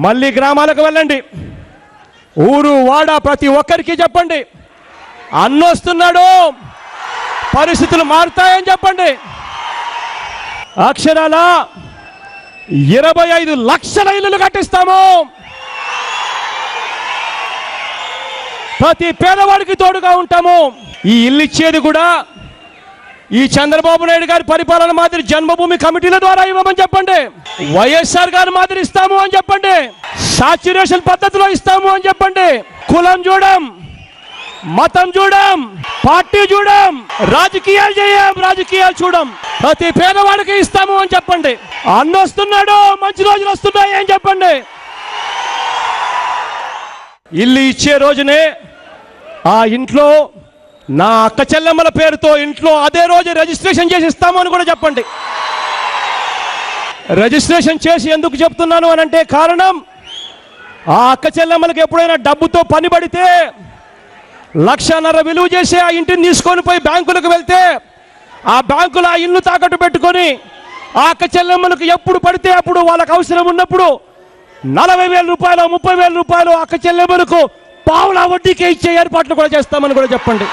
మళ్ళీ గ్రామాలకు వెళ్ళండి, ఊరు వాడ ప్రతి ఒక్కరికి చెప్పండి, అన్నొస్తున్నాడు, పరిస్థితులు మారుతాయని చెప్పండి. అక్షరాల 25 లక్షల ఇల్లులు కట్టిస్తాము. ప్రతి పేదవాడికి తోడుగా ఉంటాము. ఈ ఇల్లు ఇచ్చేది కూడా ఈ చంద్రబాబు నాయుడు గారి పరిపాలన మాదిరి జన్మభూమి కమిటీల ద్వారా ఇవ్వమని చెప్పండి. వైఎస్ఆర్ గారి మాదిరి ఇస్తాము అని చెప్పండి. సాచ్యురేషన్ పద్ధతిలో ఇస్తాము అని చెప్పండి. కులం చూడం, మతం చూడం, పార్టీ చూడం, రాజకీయాలు చూడం. ప్రతి పేదవాడికి ఇస్తాము అని చెప్పండి. అన్నొస్తున్నాడు, మంచి రోజులు వస్తున్నాయి అని చెప్పండి. ఇల్లు ఇచ్చే రోజునే ఆ ఇంట్లో నా అక్క చెల్లెమ్మల పేరుతో ఇంట్లో అదే రోజు రిజిస్ట్రేషన్ చేసి ఇస్తాము అని కూడా చెప్పండి. రిజిస్ట్రేషన్ చేసి ఎందుకు చెప్తున్నాను అని అంటే కారణం, ఆ అక్క చెల్లెమ్మలకు ఎప్పుడైనా డబ్బుతో పని పడితే 1.5 లక్ష విలువ చేసి ఆ ఇంటిని తీసుకొని పోయి బ్యాంకులకు వెళ్తే ఆ బ్యాంకులో ఆ ఇల్లు తాకట్టు పెట్టుకొని ఆ అక్క చెల్లెమ్మలకు ఎప్పుడు పడితే అప్పుడు వాళ్ళకు అవసరం ఉన్నప్పుడు 40,000 రూపాయలు 30,000 రూపాయలు అక్క చెల్లెమ్మలకు పావుల వడ్డీకే ఇచ్చే ఏర్పాట్లు కూడా చేస్తామని కూడా చెప్పండి.